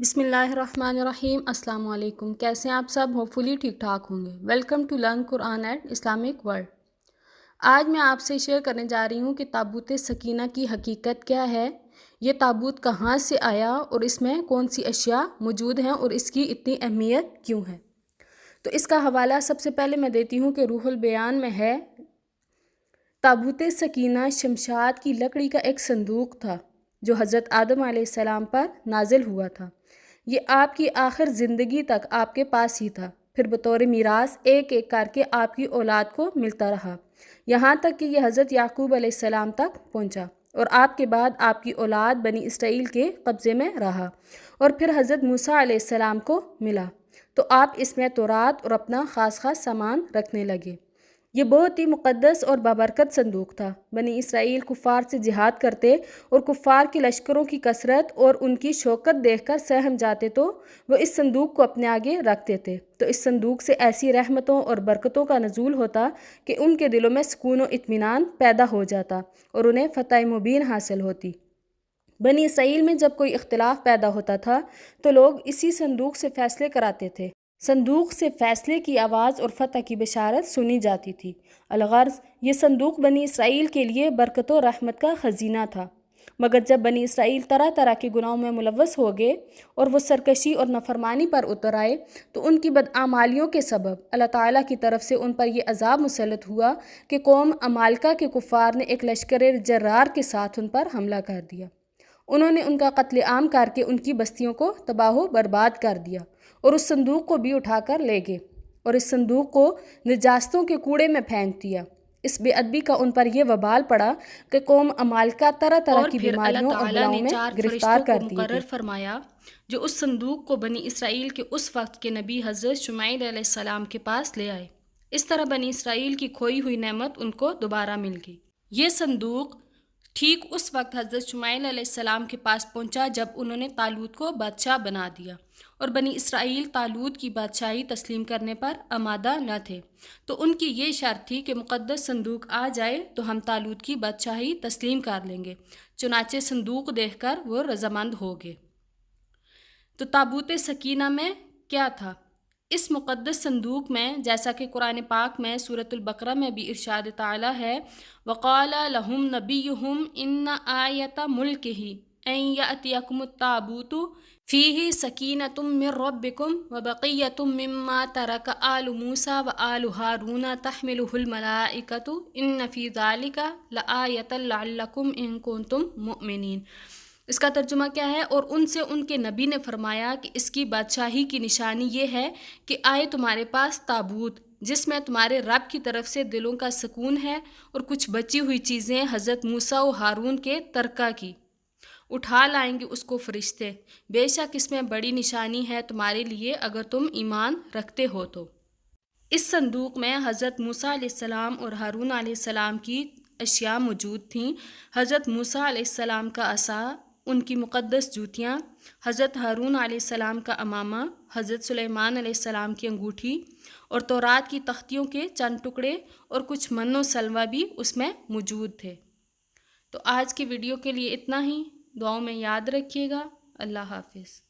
بسم اللہ الرحمن الرحیم۔ السلام علیکم، کیسے ہیں آپ سب؟ ہوپفلی ٹھیک ٹھاک ہوں گے۔ Welcome to learn Quran at Islamic world. آج میں آپ سے شیئر کرنے جا رہی ہوں کہ تابوت سکینہ کی حقیقت کیا ہے، یہ تابوت کہاں سے آیا اور اس میں کون سی اشیاء موجود ہیں اور اس کی اتنی اہمیت کیوں ہے۔ تو اس کا حوالہ سب سے پہلے میں دیتی ہوں کہ روح البیان میں ہے۔ تابوت سکینہ شمشاد کی لکڑی کا ایک صندوق تھا جو حضرت آدم علیہ السلام پر نازل ہوا تھا۔ یہ آپ کی آخر زندگی تک آپ کے پاس ہی تھا، پھر بطور میراث ایک ایک کر کے آپ کی اولاد کو ملتا رہا، یہاں تک کہ یہ حضرت یعقوب علیہ السلام تک پہنچا اور آپ کے بعد آپ کی اولاد بنی اسرائیل کے قبضے میں رہا اور پھر حضرت موسیٰ علیہ السلام کو ملا، تو آپ اس میں تورات اور اپنا خاص سامان رکھنے لگے۔ یہ بہت ہی مقدس اور بابرکت صندوق تھا۔ بنی اسرائیل کفار سے جہاد کرتے اور کفار کے لشکروں کی کثرت اور ان کی شوکت دیکھ کر سہم جاتے تو وہ اس صندوق کو اپنے آگے رکھتے تھے، تو اس صندوق سے ایسی رحمتوں اور برکتوں کا نزول ہوتا کہ ان کے دلوں میں سکون و اطمینان پیدا ہو جاتا اور انہیں فتح مبین حاصل ہوتی۔ بنی اسرائیل میں جب کوئی اختلاف پیدا ہوتا تھا تو لوگ اسی صندوق سے فیصلے کراتے تھے۔ صندوق سے فیصلے کی آواز اور فتح کی بشارت سنی جاتی تھی۔ الغرض یہ صندوق بنی اسرائیل کے لیے برکت و رحمت کا خزینہ تھا، مگر جب بنی اسرائیل طرح طرح کے گناہوں میں ملوث ہو گئے اور وہ سرکشی اور نافرمانی پر اتر آئے تو ان کی بدعمالیوں کے سبب اللہ تعالیٰ کی طرف سے ان پر یہ عذاب مسلط ہوا کہ قوم عمالقہ کے کفار نے ایک لشکر جرار کے ساتھ ان پر حملہ کر دیا۔ انہوں نے ان کا قتل عام کر کے ان کی بستیوں کو تباہ و برباد کر دیا اور اس صندوق کو بھی اٹھا کر لے گئے اور اس صندوق کو نجاستوں کے کوڑے میں پھینک دیا۔ اس بے ادبی کا ان پر یہ وبال پڑا کہ قوم عمالقہ طرح طرح کی بیماریوں اور بلاؤں میں گرفتار کر دیے گئے۔ فرمایا جو اس صندوق کو بنی اسرائیل کے اس وقت کے نبی حضرت شمعیل علیہ السلام کے پاس لے آئے۔ اس طرح بنی اسرائیل کی کھوئی ہوئی نعمت ان کو دوبارہ مل گئی۔ یہ صندوق ٹھیک اس وقت حضرت شمعیل علیہ السلام کے پاس پہنچا جب انہوں نے طالوت کو بادشاہ بنا دیا اور بنی اسرائیل طالوت کی بادشاہی تسلیم کرنے پر آمادہ نہ تھے، تو ان کی یہ شرط تھی کہ مقدس صندوق آ جائے تو ہم طالوت کی بادشاہی تسلیم کر لیں گے۔ چنانچہ صندوق دیکھ کر وہ رضامند ہو گئے۔ تو تابوت سکینہ میں کیا تھا؟ اس مقدس صندوق میں جیسا کہ قرآن پاک میں سورۃ البقرہ میں بھی ارشاد تعالیٰ ہے، وَقَالَ لَهُمْ نَبِيُّهُمْ إِنَّ آيَةَ مُلْكِهِ أَن يَأْتِيَكُمُ التَّابُوتُ فِيهِ سَكِينَةٌ مِّن رَّبِّكُمْ وَبَقِيَّةٌ مِّمَّا تَرَكَ آلُ مُوسَىٰ وَآلُ هَارُونَ تَحْمِلُهُ الْمَلَائِكَةُ إِنَّ فِي ذَلِكَ لَآيَةً لَعَلَّكُمْ إِن كُنتُم مُّؤْمِنِينَ۔ اس کا ترجمہ کیا ہے؟ اور ان سے ان کے نبی نے فرمایا کہ اس کی بادشاہی کی نشانی یہ ہے کہ آئے تمہارے پاس تابوت جس میں تمہارے رب کی طرف سے دلوں کا سکون ہے اور کچھ بچی ہوئی چیزیں حضرت موسیٰ و ہارون کے ترکہ کی، اٹھا لائیں گے اس کو فرشتے، بے شک اس میں بڑی نشانی ہے تمہارے لیے اگر تم ایمان رکھتے ہو تو۔ اس صندوق میں حضرت موسیٰ علیہ السلام اور ہارون علیہ السلام کی اشیاء موجود تھیں۔ حضرت موسیٰ علیہ السلام کا عصا، ان کی مقدس جوتیاں، حضرت ہارون علیہ السلام کا عمامہ، حضرت سلیمان علیہ السلام کی انگوٹھی اور تورات کی تختیوں کے چند ٹکڑے اور کچھ من و سلوہ بھی اس میں موجود تھے۔ تو آج کی ویڈیو کے لیے اتنا ہی، دعاؤں میں یاد رکھیے گا۔ اللہ حافظ۔